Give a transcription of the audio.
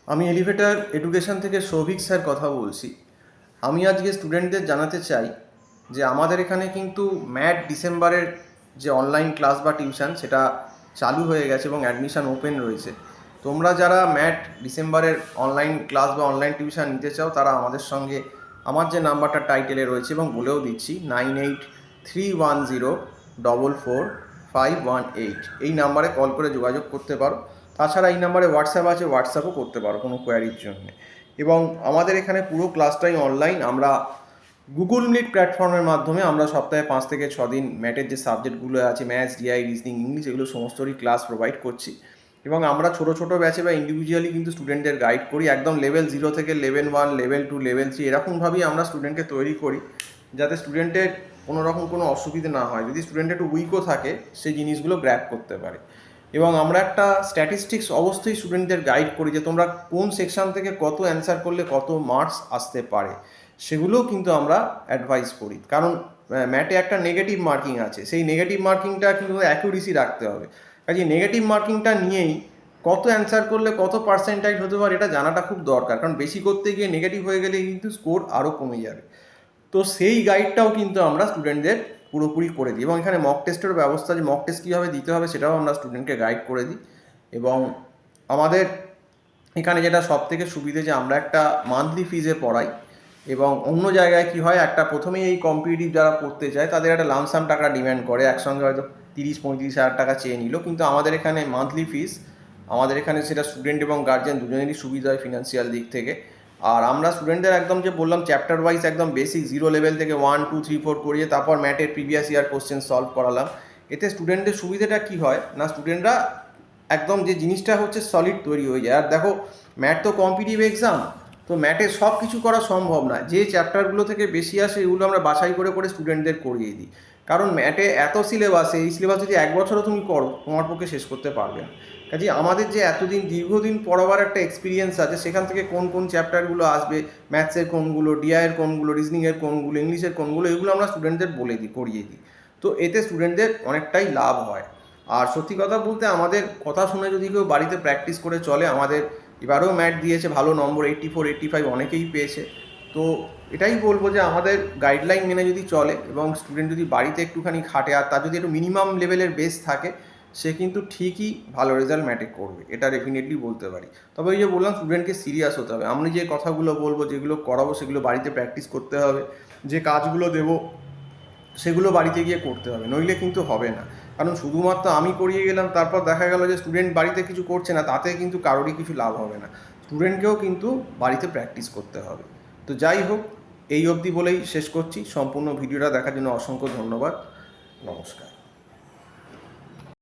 আমি elevator education থেকে Souvik sir কথা বলছি। আমি আজকে স্টুডেন্টদের জানাতে চাই যে আমাদের এখানে কিন্তু ম্যাট ডিসেম্বরের যে অনলাইন ক্লাস বা টিউশন সেটা চালু হয়ে গেছে এবং অ্যাডমিশান ওপেন রয়েছে। তোমরা যারা ম্যাট ডিসেম্বরের অনলাইন ক্লাস বা অনলাইন টিউশন নিতে চাও তারা আমাদের সঙ্গে আমার যে নাম্বারটা টাইটেলে রয়েছে এবং বলেও দিচ্ছি 9831044518 এই নাম্বারে কল করে যোগাযোগ করতে পারো। তাছাড়া এই নাম্বারে হোয়াটসঅ্যাপ আছে, হোয়াটসঅ্যাপও করতে পারো কোনো কোয়ারির জন্য। এবং আমাদের এখানে পুরো ক্লাসটাই অনলাইন। আমরা গুগল মিট প্ল্যাটফর্মের মাধ্যমে আমরা সপ্তাহে 5 থেকে 6 দিন ম্যাথের যে সাবজেক্টগুলো আছে ম্যাথস, ডিআই, রিজনিং, ইংলিশ এগুলো সমস্তরই ক্লাস প্রোভাইড করছি। এবং আমরা ছোটো ছোটো ব্যাচে বা ইন্ডিভিজুয়ালি কিন্তু স্টুডেন্টদের গাইড করি। একদম লেভেল 0 থেকে লেভেল 1, লেভেল 2, লেভেল 3 এরকমভাবেই আমরা স্টুডেন্টকে তৈরি করি যাতে স্টুডেন্টের কোনো রকম কোনো অসুবিধে না হয়। যদি স্টুডেন্ট একটু উইকও থাকে সেই জিনিসগুলো গ্র্যাব করতে পারে। এবং আমরা একটা স্ট্যাটিস্টিক্স অবশ্যই স্টুডেন্টদের গাইড করি যে তোমরা কোন সেকশন থেকে কত অ্যান্সার করলে কত মার্কস আসতে পারে, সেগুলোও কিন্তু আমরা অ্যাডভাইস করি। কারণ ম্যাটে একটা নেগেটিভ মার্কিং আছে, সেই নেগেটিভ মার্কিংটা কিন্তু অ্যাকুরেসি রাখতে হবে। কাজে নেগেটিভ মার্কিংটা নিয়েই কত অ্যান্সার করলে কত পার্সেন্টাইজ হতে পারে এটা জানাটা খুব দরকার। কারণ বেশি করতে গিয়ে নেগেটিভ হয়ে গেলে কিন্তু স্কোর আরও কমে যাবে। তো সেই গাইডটাও কিন্তু আমরা স্টুডেন্টদের পুরোপুরি করে দিই। এবং এখানে মক টেস্টের ব্যবস্থা, যে মক টেস্ট কীভাবে দিতে হবে সেটাও আমরা স্টুডেন্টকে গাইড করে দিই। এবং আমাদের এখানে যেটা সব থেকে সুবিধে যে আমরা একটা মান্থলি ফিজে পড়াই। এবং অন্য জায়গায় কি হয়, একটা প্রথমেই এই কম্পিটিটিভ যারা পড়তে চায় তাদের একটা লামসাম টাকা ডিম্যান্ড করে, একসঙ্গে হয়তো 30-35 হাজার টাকা চেয়ে নিল। কিন্তু আমাদের এখানে মান্থলি ফিস, আমাদের এখানে সেটা স্টুডেন্ট এবং গার্জেন দুজনেরই সুবিধা হয় ফিনান্সিয়াল দিক থেকে। আর আমরা স্টুডেন্টদের একদম যে বললাম চ্যাপ্টার ওয়াইজ একদম বেসিক 0 লেভেল থেকে 1, 2, 3, 4 করিয়ে তারপর ম্যাটের প্রিভিয়াস ইয়ার কোশ্চেন সলভ করালাম। এতে স্টুডেন্টদের সুবিধাটা কী হয় না, স্টুডেন্টরা একদম যে জিনিসটা হচ্ছে সলিড তৈরি হয়ে যায়। আর দেখো ম্যাট তো কম্পিটিটিভ এক্সাম, তো ম্যাটে সব কিছু করা সম্ভব না। যে চ্যাপ্টারগুলো থেকে বেশি আসে এগুলো আমরা বাছাই করে করে স্টুডেন্টদের করিয়ে দিই। কারণ ম্যাটে এত সিলেবাসে, এই সিলেবাস যদি 1 বছরও তুমি করো তোমার পক্ষে শেষ করতে পারবে না। কাজে আমাদের যে এতদিন দীর্ঘদিন পড়াবার একটা এক্সপিরিয়েন্স আছে, সেখান থেকে কোন কোন চ্যাপ্টারগুলো আসবে, ম্যাথসের কোনগুলো, ডিআইয়ের কোনগুলো, রিজনিংয়ের কোনগুলো, ইংলিশের কোনগুলো, এগুলো আমরা স্টুডেন্টদের বলে দিই, করিয়ে দিই। তো এতে স্টুডেন্টদের অনেকটাই লাভ হয়। আর সত্যি কথা বলতে আমাদের কথা শুনে যদি কেউ বাড়িতে প্র্যাকটিস করে চলে, আমাদের এবারেও ম্যাট দিয়েছে ভালো নম্বর 84, 85 অনেকেই পেয়েছে। তো এটাই বলবো যে আমাদের গাইডলাইন মেনে যদি চলে এবং স্টুডেন্ট যদি বাড়িতে একটুখানি খাটে আর তার যদি একটু মিনিমাম লেভেলের বেস থাকে, সে কিন্তু ঠিকই ভালো রেজাল্ট ম্যাটে করবে, এটা ডেফিনেটলি বলতে পারি। তবে ওই যে বললাম স্টুডেন্টকে সিরিয়াস হতে হবে। আমি যে কথাগুলো বলবো, যেগুলো করাবো সেগুলো বাড়িতে প্র্যাকটিস করতে হবে, যে কাজগুলো দেবো সেগুলো বাড়িতে গিয়ে করতে হবে, নইলে কিন্তু হবে না। কারণ শুধুমাত্র আমি করিয়ে গেলাম তারপর দেখা গেল যে স্টুডেন্ট বাড়িতে কিছু করছে না, তাতে কিন্তু কারোরই কিছু লাভ হবে না। স্টুডেন্টকেও কিন্তু বাড়িতে প্র্যাকটিস করতে হবে। তো যাই হোক, এই অবধি বলেই শেষ করছি। সম্পূর্ণ ভিডিওটা দেখার জন্য অসংখ্য ধন্যবাদ। নমস্কার।